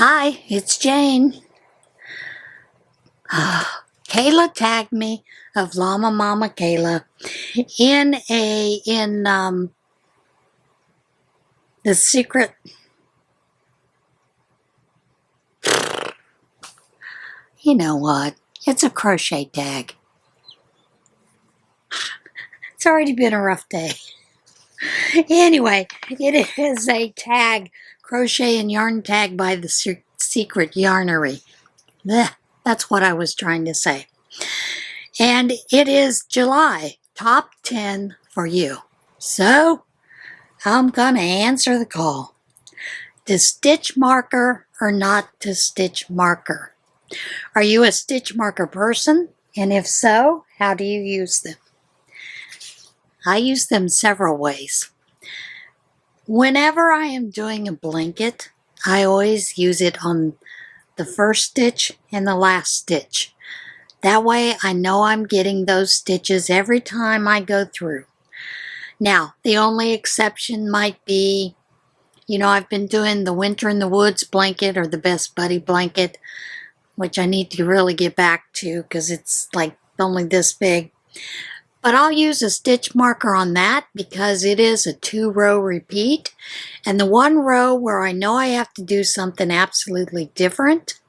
Hi, it's Jane. Kayla tagged me of Llama Mama Kayla in the secret. You know what? It's a crochet tag. It's already been a rough day. Anyway, it is a tag, crochet and yarn tag by the secret Yarnery. Blech, that's what I was trying to say. And it is July, top 10 for you. So, I'm going to answer the call. To stitch marker or not to stitch marker? Are you a stitch marker person? And if so, how do you use them? I use them several ways. Whenever I am doing a blanket, I always use it on the first stitch and the last stitch. That way I know I'm getting those stitches every time I go through. Now, the only exception might be, I've been doing the Winter in the Woods blanket or the Best Buddy blanket, which I need to really get back to because it's like only this big. But I'll use a stitch marker on that because it is a 2-row repeat. And the 1 row where I know I have to do something absolutely different,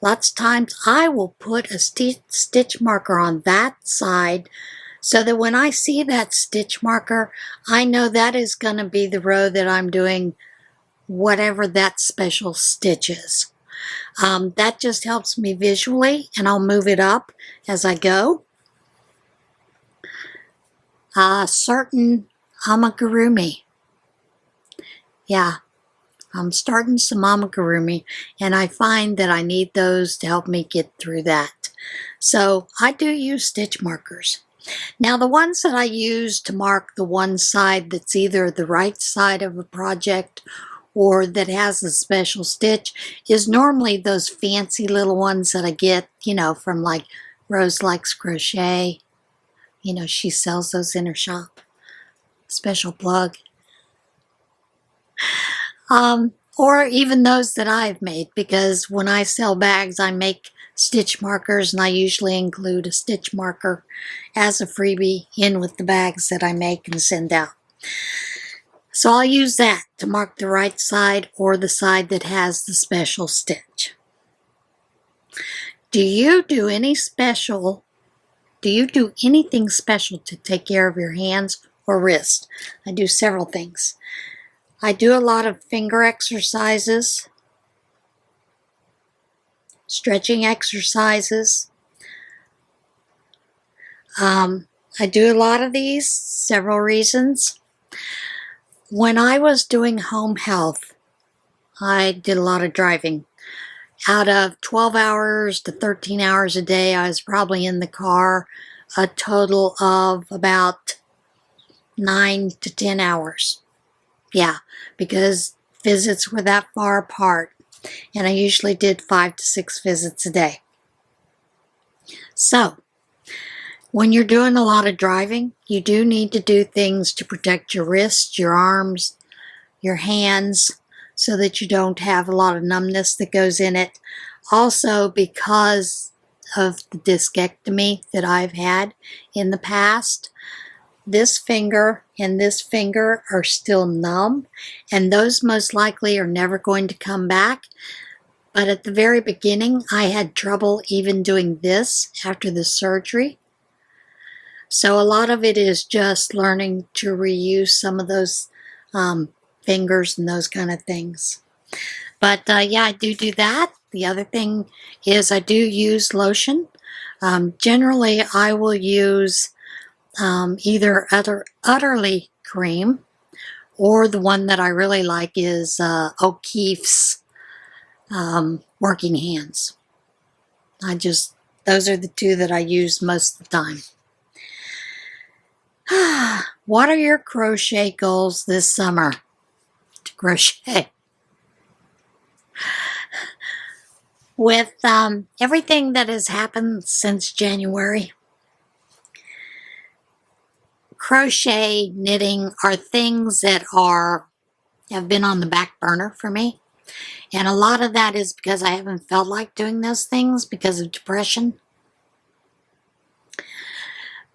lots of times I will put a stitch marker on that side so that when I see that stitch marker, I know that is going to be the row that I'm doing whatever that special stitch is. That just helps me visually, and I'll move it up as I go. Certain amigurumi. Yeah, I'm starting some amigurumi, and I find that I need those to help me get through that. So I do use stitch markers. Now the ones that I use to mark the one side that's either the right side of a project or that has a special stitch is normally those fancy little ones that I get, from like Rose Likes Crochet. She sells those in her shop. Special plug. Or even those that I've made, because when I sell bags, I make stitch markers, and I usually include a stitch marker as a freebie in with the bags that I make and send out. So I'll use that to mark the right side or the side that has the special stitch. Do you do anything special to take care of your hands or wrist? I do several things. I do a lot of finger exercises, stretching exercises. I do a lot of these, several reasons. When I was doing home health, I did a lot of driving. Out of 12 hours to 13 hours a day, I was probably in the car a total of about 9 to 10 hours. Yeah, because visits were that far apart, and I usually did 5 to 6 visits a day. So, when you're doing a lot of driving, you do need to do things to protect your wrists, your arms, your hands, so that you don't have a lot of numbness that goes in it. Also, because of the discectomy that I've had in the past, this finger and this finger are still numb, and those most likely are never going to come back. But at the very beginning, I had trouble even doing this after the surgery. So a lot of it is just learning to reuse some of those fingers and those kind of things. But yeah, I do that. The other thing is I do use lotion. Generally, I will use either Utterly cream, or the one that I really like is O'Keeffe's Working Hands. Those are the two that I use most of the time. What are your crochet goals this summer? To crochet. With everything that has happened since January, crochet, knitting are things that have been on the back burner for me. And a lot of that is because I haven't felt like doing those things because of depression.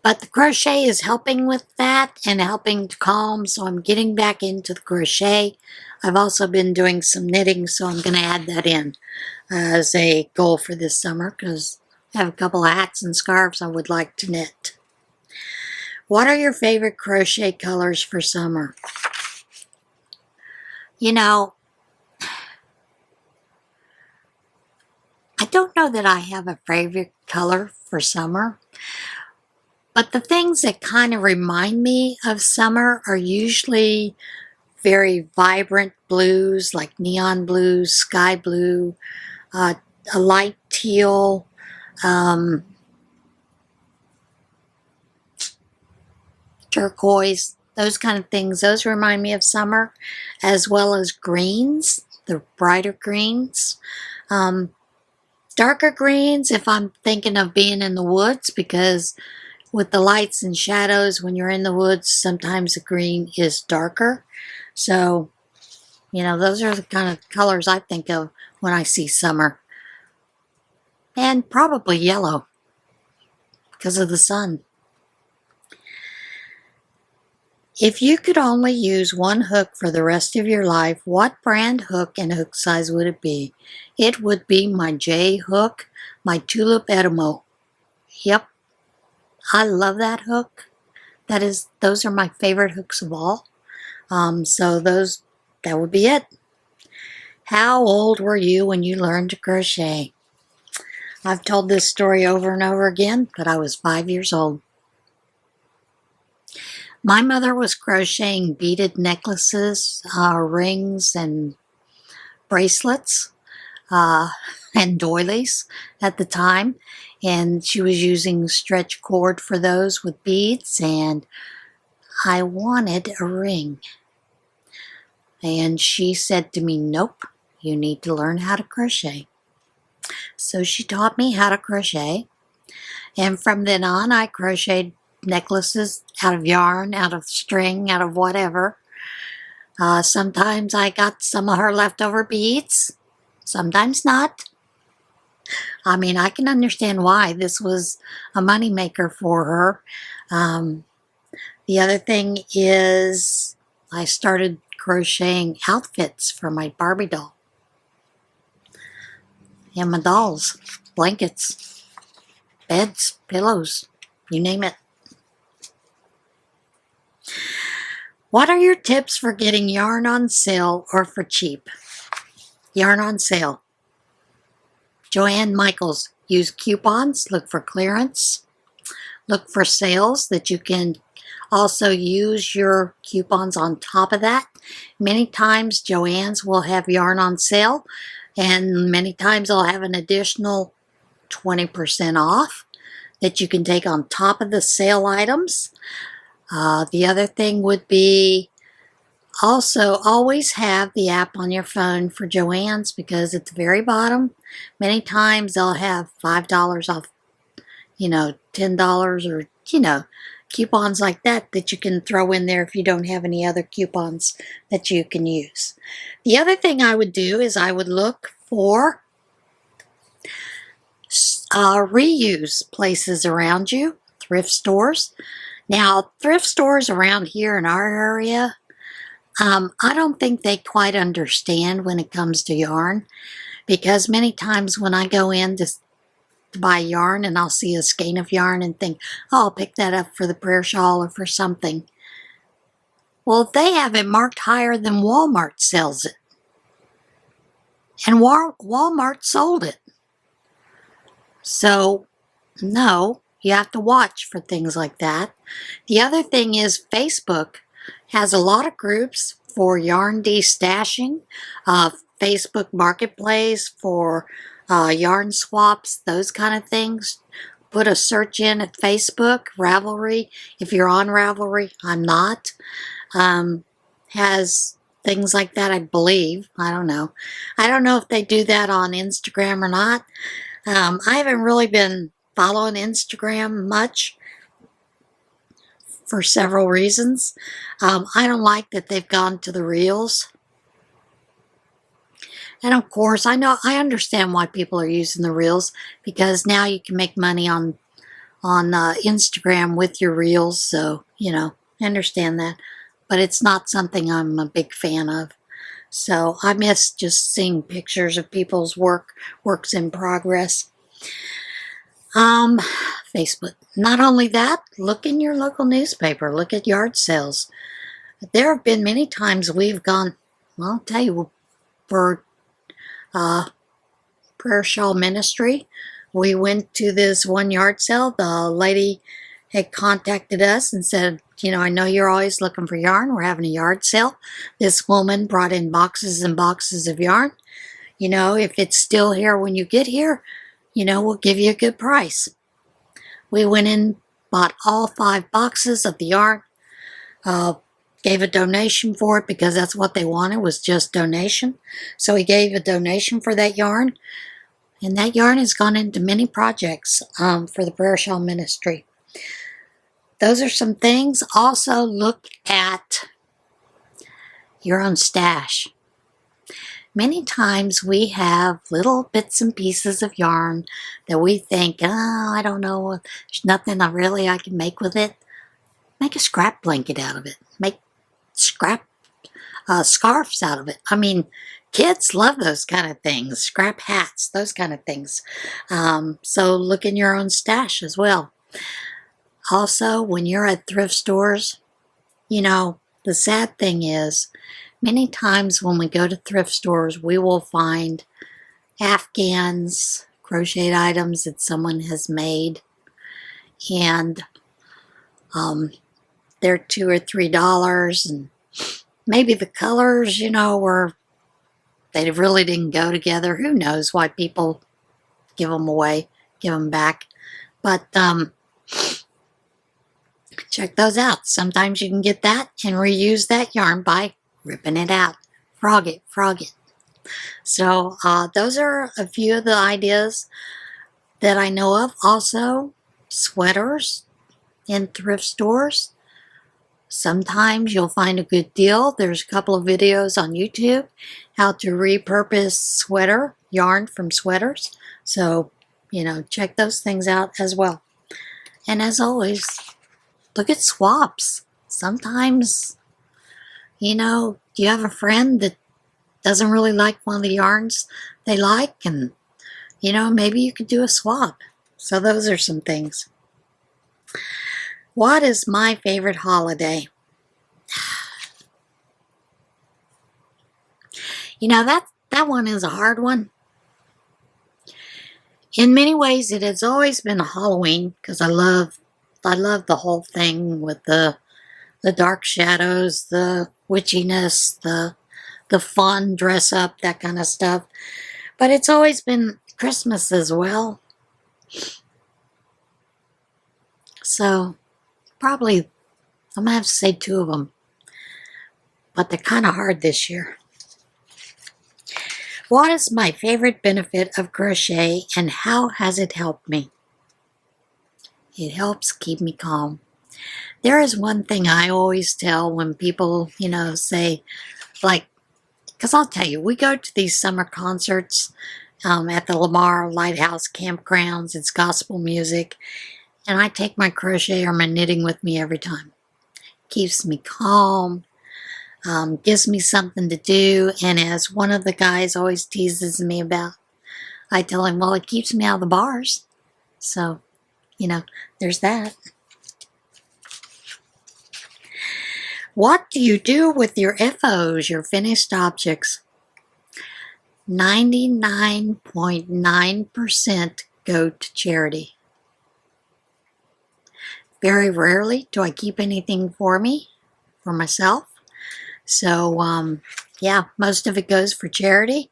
But the crochet is helping with that and helping to calm, so I'm getting back into the crochet. I've also been doing some knitting, so I'm going to add that in as a goal for this summer because I have a couple of hats and scarves I would like to knit. What are your favorite crochet colors for summer? You know, I don't know that I have a favorite color for summer, but the things that kind of remind me of summer are usually very vibrant blues like neon blues, sky blue, a light teal, turquoise, those kind of things. Those remind me of summer, as well as greens, the brighter greens. Darker greens if I'm thinking of being in the woods, because with the lights and shadows when you're in the woods, sometimes the green is darker. So, those are the kind of colors I think of when I see summer. And probably yellow because of the sun. If you could only use one hook for the rest of your life, what brand hook and hook size would it be? It would be my J hook, my Tulip Edimo. Yep, I love that hook. Those are my favorite hooks of all. That would be it. How old were you when you learned to crochet? I've told this story over and over again, but I was 5 years old. My mother was crocheting beaded necklaces, rings, and bracelets, and doilies at the time. And she was using stretch cord for those with beads, and I wanted a ring. And she said to me, nope, you need to learn how to crochet. So she taught me how to crochet. And from then on, I crocheted necklaces out of yarn, out of string, out of whatever. Sometimes I got some of her leftover beads, sometimes not. I mean, I can understand why this was a moneymaker for her. The other thing is I started crocheting outfits for my Barbie doll. And my dolls, blankets, beds, pillows, you name it. What are your tips for getting yarn on sale or for cheap? Yarn on sale. Joanne Michaels. Use coupons. Look for clearance. Look for sales that you can also use your coupons on top of that. Many times Joann's will have yarn on sale, and many times they'll have an additional 20% off that you can take on top of the sale items. The other thing would be also always have the app on your phone for Joann's, because at the very bottom, many times they'll have $5 off, $10 or, coupons like that you can throw in there if you don't have any other coupons that you can use. The other thing I would do is I would look for reuse places around you, thrift stores. Now, thrift stores around here in our area, I don't think they quite understand when it comes to yarn, because many times when I go in to buy yarn and I'll see a skein of yarn and think, oh, I'll pick that up for the prayer shawl or for something. Well, they have it marked higher than Walmart sells it. And Walmart sold it. So, no, you have to watch for things like that. The other thing is Facebook has a lot of groups for yarn destashing, Facebook Marketplace for yarn swaps, those kind of things. Put a search in at Facebook, Ravelry. If you're on Ravelry, I'm not. Has things like that, I believe. I don't know. I don't know if they do that on Instagram or not. I haven't really been following Instagram much for several reasons. I don't like that they've gone to the reels. And of course, I understand why people are using the reels, because now you can make money on Instagram with your reels. So, you know, I understand that. But it's not something I'm a big fan of. So I miss just seeing pictures of people's works in progress. Facebook. Not only that, look in your local newspaper. Look at yard sales. There have been many times we've gone, well, I'll tell you, for prayer shawl ministry, we went to this one yard sale. The lady had contacted us and said, you know, I know you're always looking for yarn. We're having a yard sale. This woman brought in boxes and boxes of yarn. You know, if it's still here when you get here, you know, we'll give you a good price. We went in, bought all 5 boxes of the yarn, gave a donation for it because that's what they wanted, was just donation. So we gave a donation for that yarn, and that yarn has gone into many projects for the prayer shawl ministry. Those are some things. Also, look at your own stash. Many times we have little bits and pieces of yarn that we think, oh, I don't know, there's nothing I can make with it. Make a scrap blanket out of it. Make scrap scarves out of it. I mean, kids love those kind of things. Scrap hats, those kind of things. So look in your own stash as well. Also, when you're at thrift stores, you know, the sad thing is, many times when we go to thrift stores, we will find Afghans, crocheted items that someone has made, and they're $2 or $3, and maybe the colors, you know, they really didn't go together. Who knows why people give them away, give them back. But check those out. Sometimes you can get that and reuse that yarn by ripping it out. Frog it. So those are a few of the ideas that I know of. Also, sweaters in thrift stores. Sometimes you'll find a good deal. There's a couple of videos on YouTube how to repurpose sweater yarn from sweaters. So, you know, check those things out as well. And as always, look at swaps. Sometimes, you know, you have a friend that doesn't really like one of the yarns they like, and, you know, maybe you could do a swap. So those are some things. What is my favorite holiday? You know, that one is a hard one. In many ways, it has always been a Halloween, because I love the whole thing with the dark shadows, the witchiness, the fun dress up, that kind of stuff. But it's always been Christmas as well. So probably I'm going to have to say 2 of them. But they're kind of hard this year. What is my favorite benefit of crochet, and how has it helped me? It helps keep me calm. There is one thing I always tell when people, you know, say, like, because I'll tell you, we go to these summer concerts at the Lamar Lighthouse campgrounds. It's gospel music. And I take my crochet or my knitting with me every time. Keeps me calm. Gives me something to do. And as one of the guys always teases me about, I tell him, well, it keeps me out of the bars. So, you know, there's that. What do you do with your FOs, your finished objects? 99.9% go to charity. Very rarely do I keep anything for myself. So, yeah, most of it goes for charity.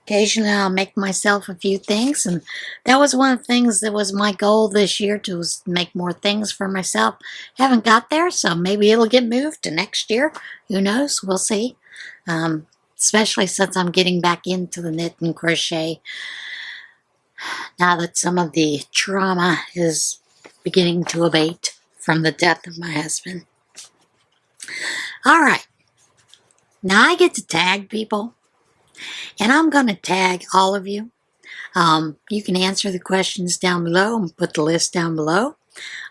Occasionally I'll make myself a few things, and that was one of the things that was my goal this year, to make more things for myself. Haven't got there, so maybe it'll get moved to next year. Who knows? We'll see. Especially since I'm getting back into the knit and crochet now that some of the trauma is beginning to abate from the death of my husband. All right. Now I get to tag people. And I'm going to tag all of you. You can answer the questions down below and put the list down below.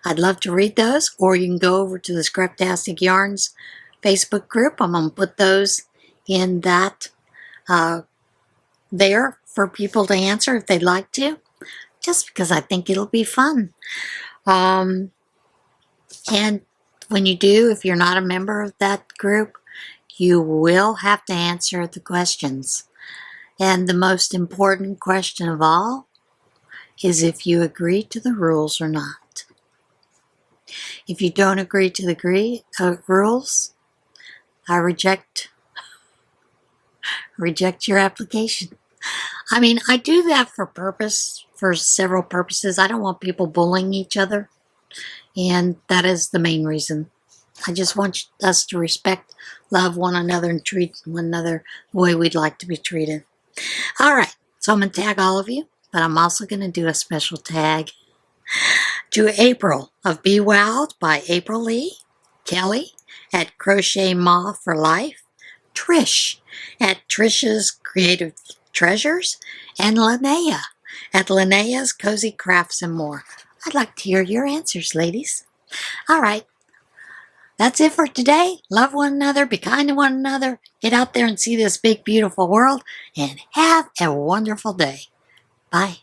I'd love to read those, or you can go over to the Scraptastic Yarns Facebook group. I'm going to put those in that there for people to answer if they'd like to, just because I think it'll be fun. And when you do, if you're not a member of that group, you will have to answer the questions. And the most important question of all is if you agree to the rules or not. If you don't agree to the rules, I reject your application. I mean, I do that for several purposes. I don't want people bullying each other, and that is the main reason. I just want us to respect, love one another, and treat one another the way we'd like to be treated. All right, so I'm going to tag all of you, but I'm also going to do a special tag to April of BeeWOWdbyAprilLee, Kelly at Crochet Ma for Life, Trish at Trish's Creative Treasures, and Linnea at Linnea's Cozy Crafts and More. I'd like to hear your answers, ladies. All right. That's it for today. Love one another, be kind to one another, get out there and see this big, beautiful world, and have a wonderful day. Bye.